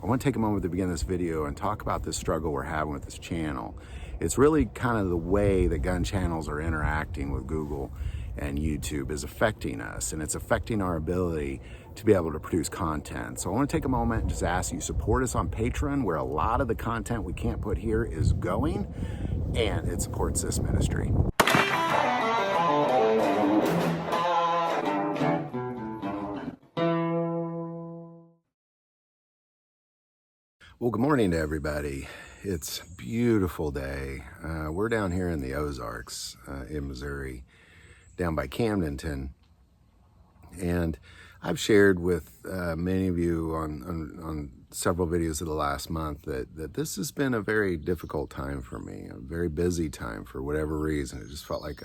I want to take a moment to begin this video and talk about this struggle we're having with this channel. It's really kind of the way that gun channels are interacting with Google and YouTube is affecting us, and it's affecting our ability to be able to produce content. So I want to take a moment and just ask you support us on Patreon, where a lot of the content we can't put here is going, and it supports this ministry. Well, good morning to everybody. It's a beautiful day. We're down here in the Ozarks in Missouri, down by Camdenton. And I've shared with many of you on several videos of the last month that this has been a very difficult time for me, a very busy time for whatever reason. It just felt like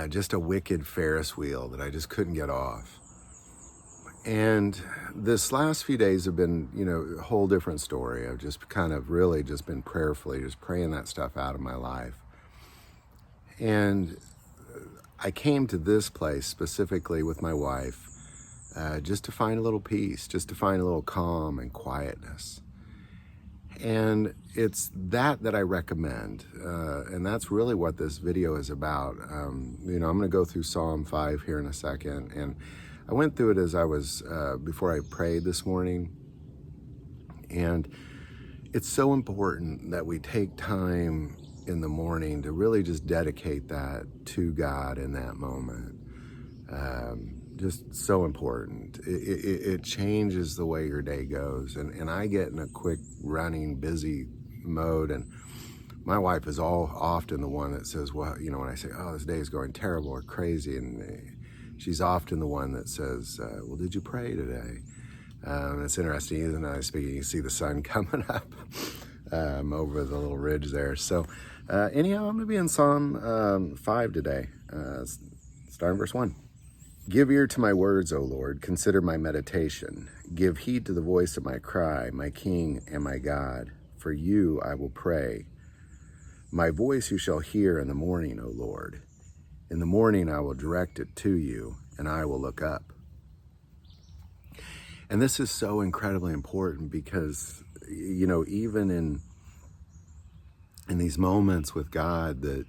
just a wicked Ferris wheel that I just couldn't get off. And this last few days have been, a whole different story. I've just kind of really just been prayerfully just praying that stuff out of my life. And I came to this place specifically with my wife just to find a little peace, just to find a little calm and quietness. And it's that I recommend. And that's really what this video is about. I'm going to go through Psalm 5 here in a second. And I went through it as I was, before I prayed this morning. And it's so important that we take time in the morning to really just dedicate that to God in that moment. Just so important. It changes the way your day goes. And I get in a quick running, busy mode. And my wife is often the one that says, well, when I say, oh, this day is going terrible or crazy, and she's often the one that says, well, did you pray today? It's interesting, isn't it? Speaking, you see the sun coming up over the little ridge there. So anyhow, I'm going to be in Psalm 5 today, starting verse 1. Give ear to my words, O Lord. Consider my meditation. Give heed to the voice of my cry, my King and my God. For you I will pray. My voice you shall hear in the morning, O Lord. In the morning I will direct it to you, and I will look up. And this is so incredibly important because, even in these moments with God, that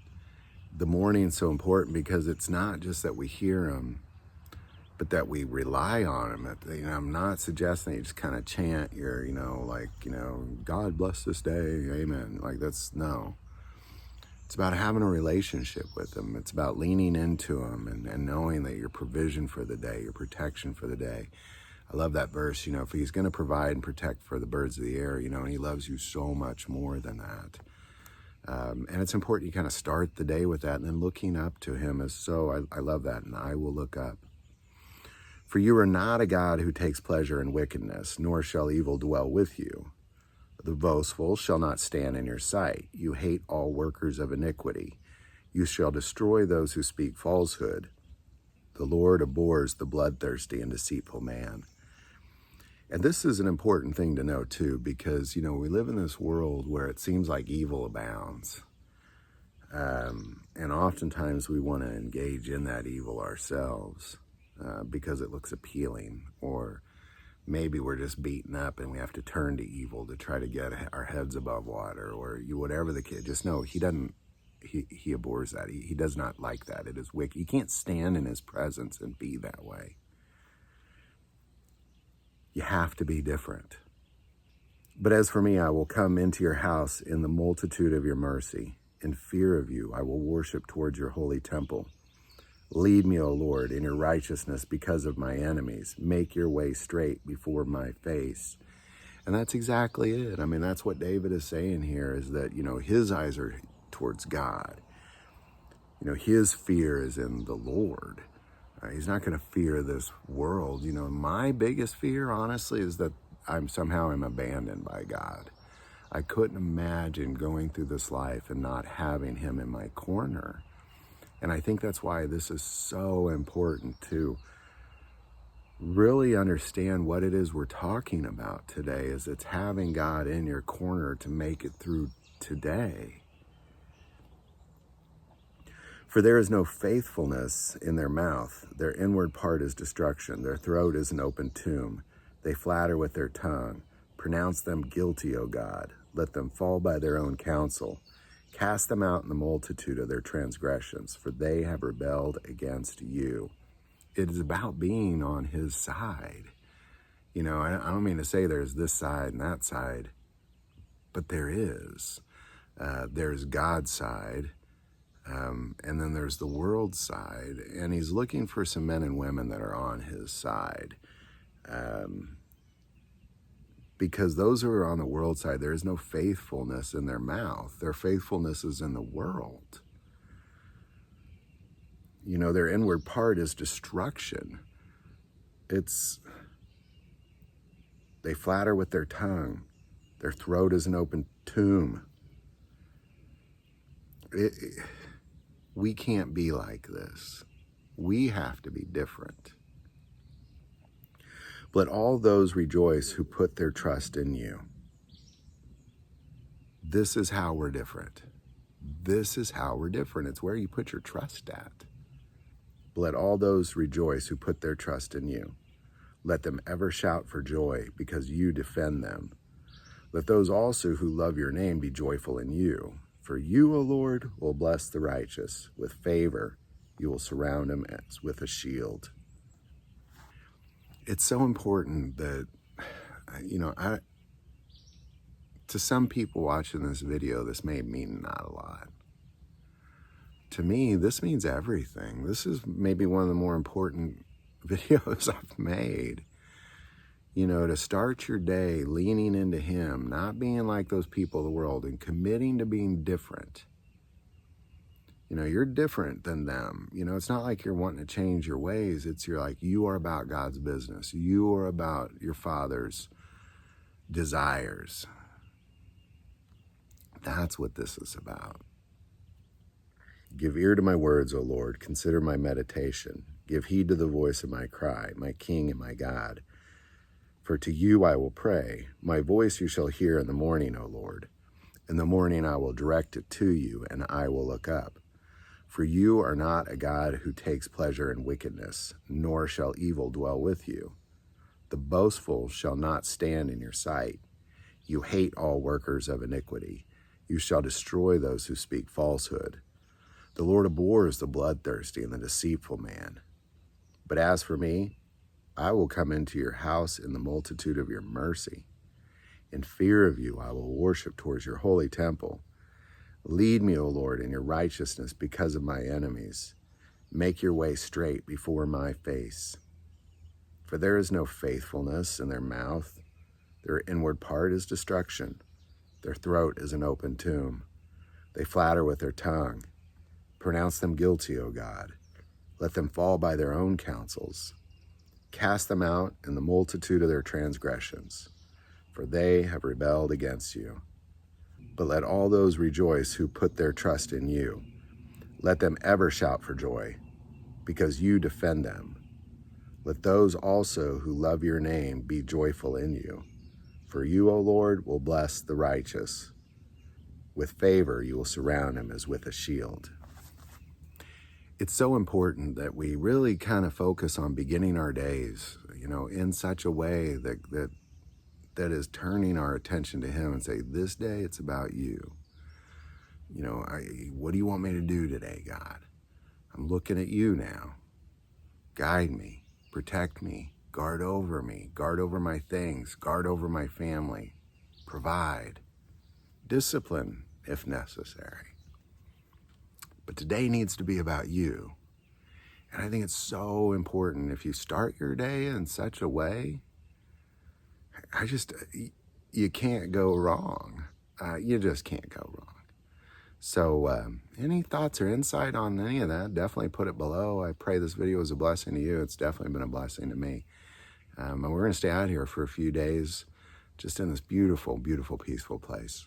the morning is so important because it's not just that we hear Him, but that we rely on Him. I'm not suggesting you just kind of chant your, God bless this day, amen. No. It's about having a relationship with Him. It's about leaning into Him and knowing that your provision for the day, your protection for the day. I love that verse, if He's going to provide and protect for the birds of the air, and He loves you so much more than that. And it's important you kind of start the day with that, and then looking up to Him is so, I love that, and I will look up. For you are not a God who takes pleasure in wickedness, nor shall evil dwell with you. The boastful shall not stand in your sight. You hate all workers of iniquity. You shall destroy those who speak falsehood. The Lord abhors the bloodthirsty and deceitful man. And this is an important thing to know too, because, we live in this world where it seems like evil abounds. And oftentimes we want to engage in that evil ourselves because it looks appealing, or maybe we're just beaten up and we have to turn to evil to try to get our heads above water, or whatever the kid. Just know He abhors that. He does not like that. It is wicked. You can't stand in His presence and be that way. You have to be different. But as for me, I will come into your house in the multitude of your mercy. In fear of you, I will worship towards your holy temple. Lead me, O Lord, in your righteousness because of my enemies. Make your way straight before my face. And that's exactly it. That's what David is saying here, is that, his eyes are towards God. His fear is in the Lord. He's not going to fear this world. My biggest fear, honestly, is that I'm abandoned by God. I couldn't imagine going through this life and not having Him in my corner. And I think that's why this is so important to really understand what it is we're talking about today, is it's having God in your corner to make it through today. For there is no faithfulness in their mouth. Their inward part is destruction. Their throat is an open tomb. They flatter with their tongue. Pronounce them guilty, O God. Let them fall by their own counsel. Cast them out in the multitude of their transgressions, for they have rebelled against you. It is about being on his side. You know, I don't mean to say there's this side and that side, but there is. There's God's side, and then there's the world's side, and he's looking for some men and women that are on his side. Because those who are on the world side, there is no faithfulness in their mouth. Their faithfulness is in the world. You know, their inward part is destruction. They flatter with their tongue. Their throat is an open tomb. We can't be like this. We have to be different. Let all those rejoice who put their trust in you. This is how we're different. This is how we're different. It's where you put your trust at. Let all those rejoice who put their trust in you. Let them ever shout for joy because you defend them. Let those also who love your name be joyful in you. For you, O Lord, will bless the righteous. With favor, you will surround him as with a shield. It's so important that, you know, to some people watching this video, this may mean not a lot. To me, this means everything. This is maybe one of the more important videos I've made. You know, to start your day leaning into him, not being like those people of the world, and committing to being different. You know, you're different than them. You know, it's not like you're wanting to change your ways. You're like, you are about God's business. You are about your Father's desires. That's what this is about. Give ear to my words, O Lord. Consider my meditation. Give heed to the voice of my cry, my King and my God. For to you I will pray. My voice you shall hear in the morning, O Lord. In the morning I will direct it to you, and I will look up. For you are not a God who takes pleasure in wickedness, nor shall evil dwell with you. The boastful shall not stand in your sight. You hate all workers of iniquity. You shall destroy those who speak falsehood. The Lord abhors the bloodthirsty and the deceitful man. But as for me, I will come into your house in the multitude of your mercy. In fear of you, I will worship towards your holy temple. Lead me, O Lord, in your righteousness because of my enemies. Make your way straight before my face. For there is no faithfulness in their mouth. Their inward part is destruction. Their throat is an open tomb. They flatter with their tongue. Pronounce them guilty, O God. Let them fall by their own counsels. Cast them out in the multitude of their transgressions, for they have rebelled against you. But let all those rejoice who put their trust in you. Let them ever shout for joy, because you defend them. Let those also who love your name be joyful in you. For you, O Lord, will bless the righteous. With favor you will surround him as with a shield. It's so important that we really kind of focus on beginning our days, you know, in such a way that is turning our attention to him and say, this day it's about you. You know, what do you want me to do today, God? I'm looking at you now. Guide me, protect me, guard over my things, guard over my family, provide, discipline if necessary. But today needs to be about you. And I think it's so important if you start your day in such a way, you can't go wrong. You just can't go wrong. So any thoughts or insight on any of that, definitely put it below. I pray this video was a blessing to you. It's definitely been a blessing to me. And we're going to stay out here for a few days, just in this beautiful, beautiful, peaceful place.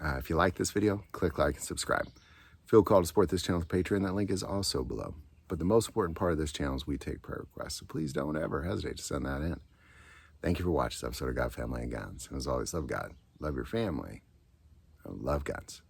If you like this video, click like and subscribe. Feel called to support this channel with Patreon. That link is also below. But the most important part of this channel is we take prayer requests. So please don't ever hesitate to send that in. Thank you for watching this episode of God, Family, and Guns. And as always, love God, love your family, and love guns.